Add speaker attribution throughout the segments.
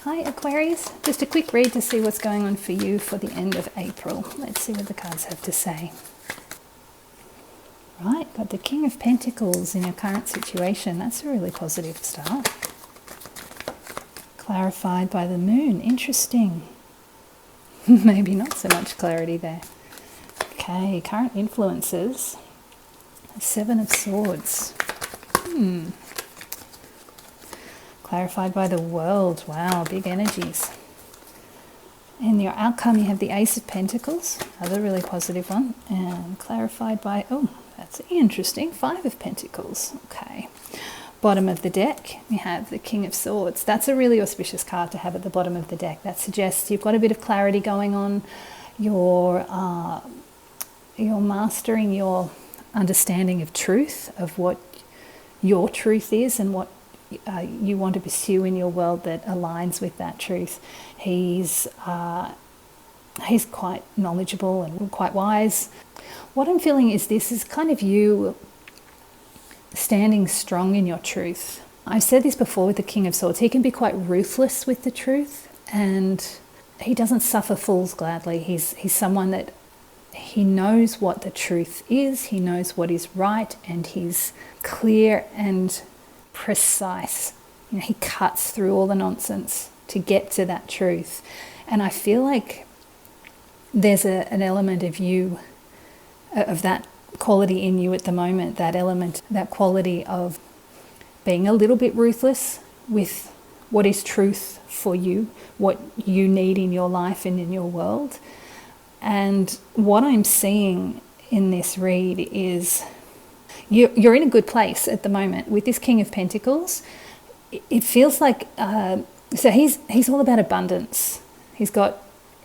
Speaker 1: Hi Aquarius, just a quick read to see what's going on for you for the end of April. Let's see what the cards have to say. Right, got the King of Pentacles in your current situation. That's a really positive start. Clarified by the Moon, interesting. Maybe not so much clarity there. Okay, current influences. Seven of Swords. Clarified by the World. Wow, big energies. In your outcome, you have the Ace of Pentacles, another really positive one, and clarified by, oh, that's interesting, Five of Pentacles. Okay. Bottom of the deck, we have the King of Swords. That's a really auspicious card to have at the bottom of the deck. That suggests you've got a bit of clarity going on. You're mastering your understanding of truth, of what your truth is and what you want to pursue in your world that aligns with that truth. He's quite knowledgeable and quite wise. What I'm feeling is this is kind of you standing strong in your truth. I've said this before with the King of Swords. He can be quite ruthless with the truth, and he doesn't suffer fools gladly. He's someone that he knows what the truth is. He knows what is right, and he's clear and precise. You know, he cuts through all the nonsense to get to that truth. And I feel like there's an element of you, of that quality in you at the moment, that element, that quality of being a little bit ruthless with what is truth for you, what you need in your life and in your world. And what I'm seeing in this read is you're in a good place at the moment with this King of Pentacles. It feels like so he's all about abundance. He's got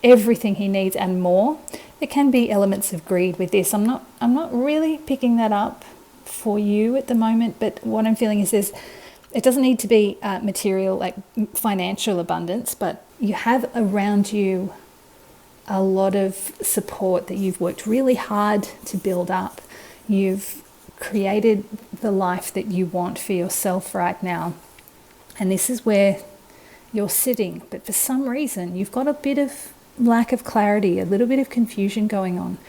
Speaker 1: everything he needs and more. There can be elements of greed with this. I'm not really picking that up for you at the moment, but what I'm feeling is it doesn't need to be material, like financial abundance, but you have around you a lot of support that you've worked really hard to build up. You've created the life that you want for yourself right now. And this is where you're sitting. But for some reason, you've got a bit of lack of clarity, a little bit of confusion going on,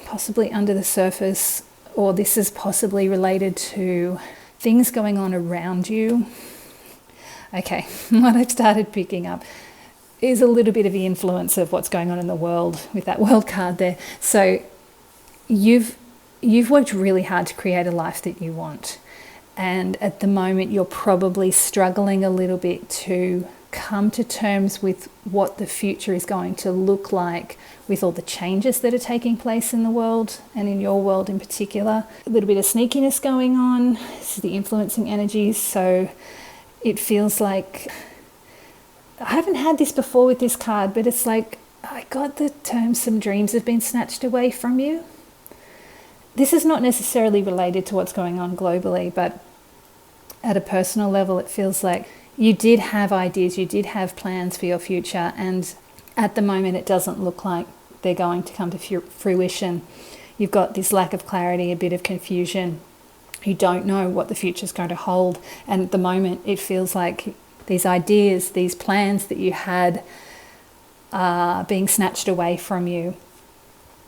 Speaker 1: possibly under the surface, or this is possibly related to things going on around you. Okay, what I've started picking up is a little bit of the influence of what's going on in the world with that World card there. So you've worked really hard to create a life that you want. And at the moment, you're probably struggling a little bit to come to terms with what the future is going to look like with all the changes that are taking place in the world and in your world in particular. A little bit of sneakiness going on. This is the influencing energies. So it feels like, I haven't had this before with this card, but it's like, I got the term, some dreams have been snatched away from you. This is not necessarily related to what's going on globally, but at a personal level, it feels like you did have ideas, you did have plans for your future, and at the moment it doesn't look like they're going to come to fruition. You've got this lack of clarity, a bit of confusion. You don't know what the future is going to hold, and at the moment it feels like these ideas, these plans that you had are being snatched away from you.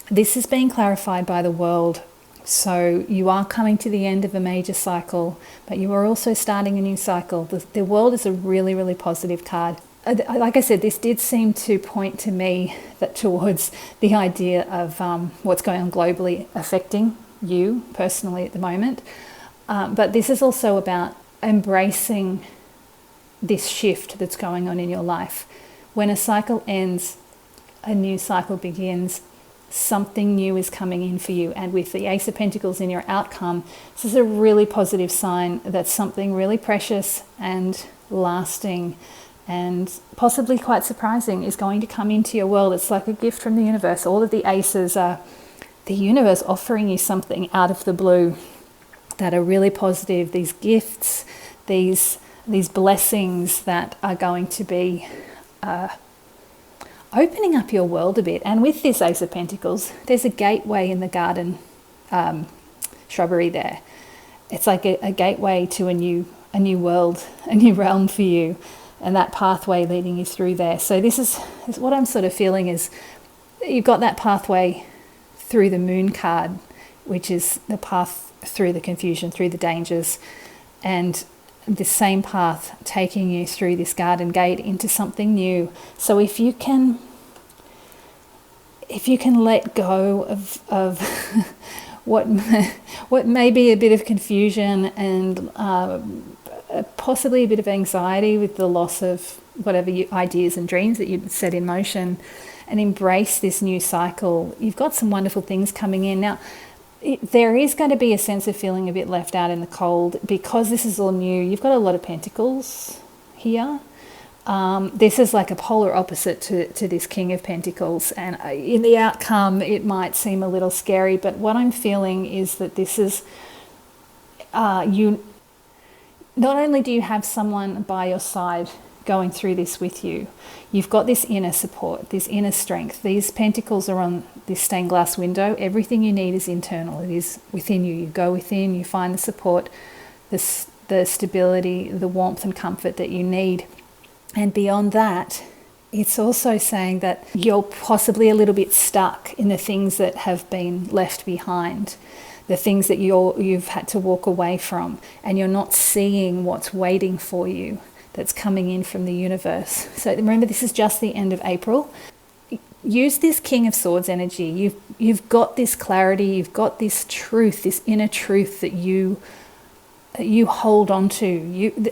Speaker 1: This is being clarified by the World. So you are coming to the end of a major cycle, but you are also starting a new cycle. The World is a really, really positive card. Like I said, this did seem to point to me that towards the idea of what's going on globally affecting you personally at the moment. But this is also about embracing this shift that's going on in your life. When a cycle ends, a new cycle begins. Something new is coming in for you. And with the Ace of Pentacles in your outcome, this is a really positive sign that something really precious and lasting and possibly quite surprising is going to come into your world. It's like a gift from the universe. All of the aces are the universe offering you something out of the blue that are really positive. These gifts, these blessings that are going to be opening up your world a bit. And with this Ace of Pentacles, there's a gateway in the garden shrubbery there. It's like a gateway to a new world, a new realm for you. and that pathway leading you through there. So this is what I'm sort of feeling is you've got that pathway through the moon card, which is the path through the confusion, through the dangers, and the same path taking you through this garden gate into something new. So if you can let go of what may be a bit of confusion and possibly a bit of anxiety with the loss of whatever ideas and dreams that you've set in motion, and embrace this new cycle, you've got some wonderful things coming in. Now, there is going to be a sense of feeling a bit left out in the cold because this is all new. You've got a lot of pentacles here. This is like a polar opposite to this King of Pentacles, and in the outcome it might seem a little scary, but what I'm feeling is that this is you. Not only do you have someone by your side going through this with you, you've got this inner support, this inner strength. These pentacles are on this stained glass window. Everything you need is internal. It is within you. You go within, you find the support, the stability, the warmth and comfort that you need. And beyond that, it's also saying that you're possibly a little bit stuck in the things that have been left behind, the things that you've had to walk away from, and you're not seeing what's waiting for you that's coming in from the universe. So remember, this is just the end of April. Use this King of Swords energy. You've got this clarity, you've got this truth, this inner truth that you hold on to.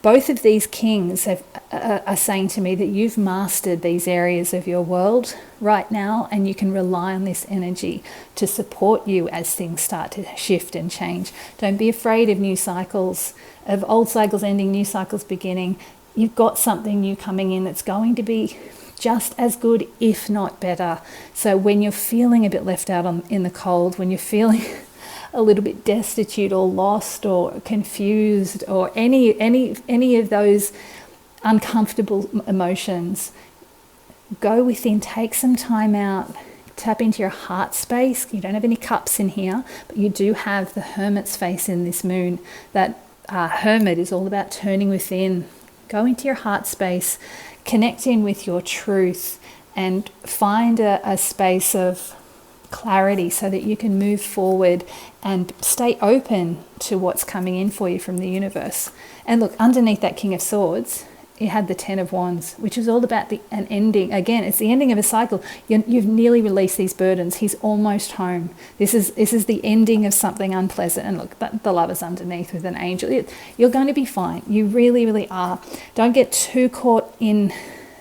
Speaker 1: Both of these kings are saying to me that you've mastered these areas of your world right now, and you can rely on this energy to support you as things start to shift and change. Don't be afraid of new cycles, of old cycles ending, new cycles beginning. You've got something new coming in that's going to be just as good, if not better. So when you're feeling a bit left out in the cold, when you're feeling a little bit destitute or lost or confused or any of those uncomfortable emotions, go within, take some time out, tap into your heart space. You don't have any cups in here, but you do have the Hermit's face in this moon. That Hermit is all about turning within. Go into your heart space, connect in with your truth, and find a space of clarity so that you can move forward and stay open to what's coming in for you from the universe. And look, underneath that King of Swords, you had the Ten of Wands, which is all about an ending. Again, it's the ending of a cycle. You've nearly released these burdens. He's almost home. This is the ending of something unpleasant. And look, the Lover's underneath with an angel. You're going to be fine. You really, really are. Don't get too caught in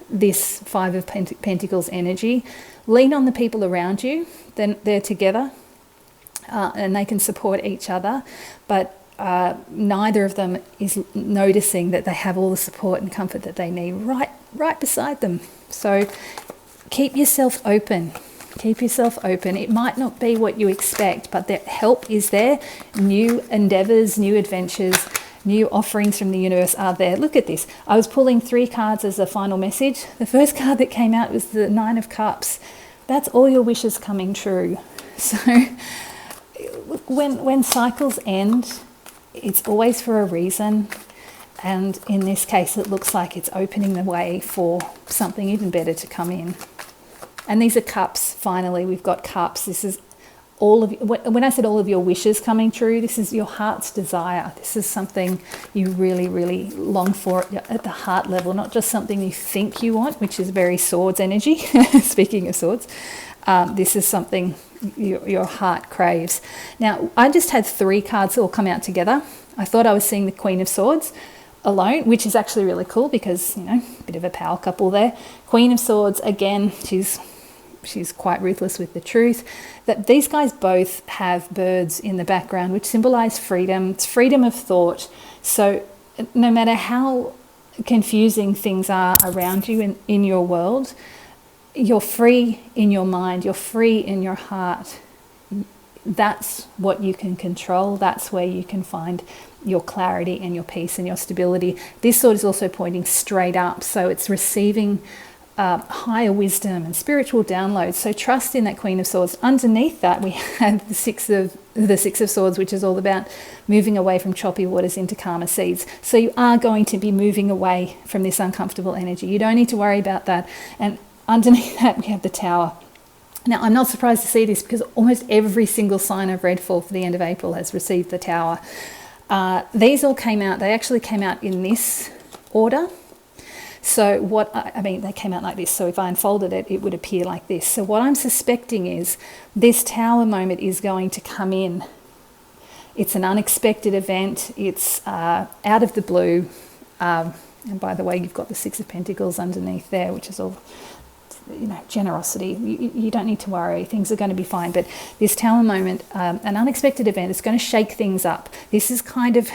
Speaker 1: this Five of Pentacles energy. Lean on the people around you. Then they're together and they can support each other, but neither of them is noticing that they have all the support and comfort that they need right beside them. So keep yourself open. Keep yourself open. It might not be what you expect, but the help is there. New endeavors, new adventures, new offerings from the universe are there. Look at this. I was pulling 3 cards as a final message. The first card that came out was the Nine of Cups. That's all your wishes coming true. So when cycles end, it's always for a reason. And in this case, it looks like it's opening the way for something even better to come in. And these are cups. Finally, we've got cups. This is all of, when I said all of your wishes coming true, this is your heart's desire. This is something you really, really long for at the heart level, not just something you think you want, which is very swords energy. Speaking of swords, this is something your heart craves. Now, I just had 3 cards all come out together. I thought I was seeing the Queen of Swords alone, which is actually really cool because, a bit of a power couple there. Queen of Swords, again, she's quite ruthless with the truth. That these guys both have birds in the background, which symbolize freedom. It's freedom of thought. So no matter how confusing things are around you in your world, you're free in your mind, you're free in your heart. That's what you can control. That's where you can find your clarity and your peace and your stability. This sword is also pointing straight up, so it's receiving higher wisdom and spiritual downloads. So trust in that Queen of Swords. Underneath that, we have the Six of Swords, which is all about moving away from choppy waters into calmer seas. So you are going to be moving away from this uncomfortable energy. You don't need to worry about that. And underneath that, we have the Tower. Now, I'm not surprised to see this because almost every single sign I've read for the end of April has received the Tower. These all came out, they actually came out in this order. So they came out like this. So if I unfolded it, it would appear like this. So what I'm suspecting is this Tower moment is going to come in. It's an unexpected event. It's out of the blue. And by the way, you've got the Six of Pentacles underneath there, which is all, generosity. You don't need to worry. Things are going to be fine. But this Tower moment, an unexpected event, it's going to shake things up. This is kind of...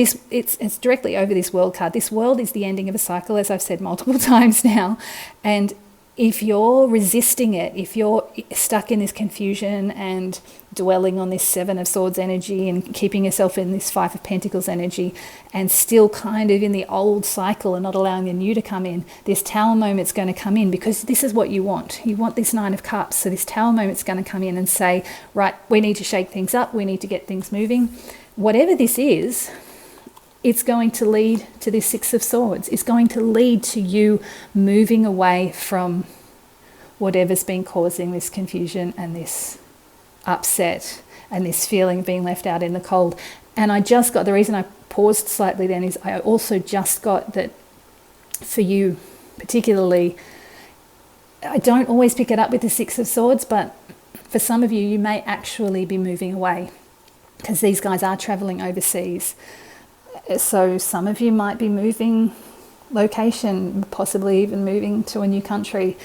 Speaker 1: It's directly over this World card. This World is the ending of a cycle, as I've said multiple times now. And if you're resisting it, if you're stuck in this confusion and dwelling on this Seven of Swords energy and keeping yourself in this Five of Pentacles energy and still kind of in the old cycle and not allowing the new to come in, this Tower moment's going to come in because this is what you want. You want this Nine of Cups. So this Tower moment's going to come in and say, right, we need to shake things up. We need to get things moving. Whatever this is, it's going to lead to this Six of Swords. It's going to lead to you moving away from whatever's been causing this confusion and this upset and this feeling of being left out in the cold. And I just got, the reason I paused slightly then is I also just got that for you particularly, I don't always pick it up with the Six of Swords, but for some of you, you may actually be moving away because these guys are traveling overseas. So some of you might be moving location, possibly even moving to a new country.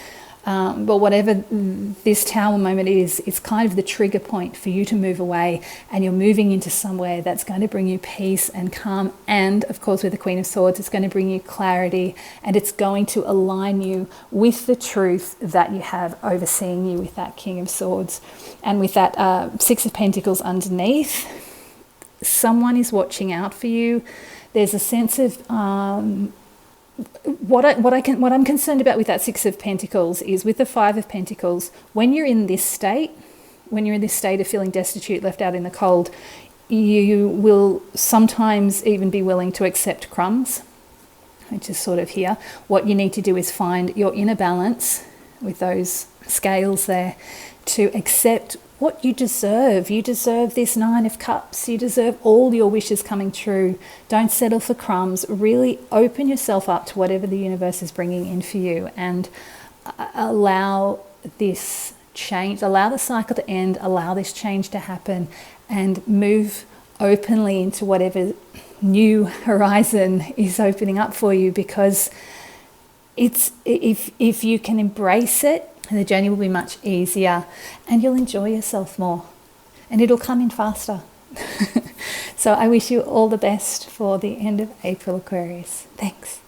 Speaker 1: But whatever this Tower moment is, it's kind of the trigger point for you to move away, and you're moving into somewhere that's going to bring you peace and calm. And of course, with the Queen of Swords, it's going to bring you clarity, and it's going to align you with the truth that you have overseeing you with that King of Swords. And with that Six of Pentacles underneath, someone is watching out for you. There's a sense of what I'm concerned about with that Six of Pentacles is with the Five of Pentacles, when you're in this state of feeling destitute, left out in the cold, you will sometimes even be willing to accept crumbs, which is sort of here. What you need to do is find your inner balance with those scales there to accept what you deserve. You deserve this Nine of Cups. You deserve all your wishes coming true. Don't settle for crumbs. Really open yourself up to whatever the universe is bringing in for you, and allow this change, allow the cycle to end, allow this change to happen, and move openly into whatever new horizon is opening up for you, because it's if you can embrace it, the journey will be much easier and you'll enjoy yourself more and it'll come in faster. So I wish you all the best for the end of April, Aquarius. Thanks.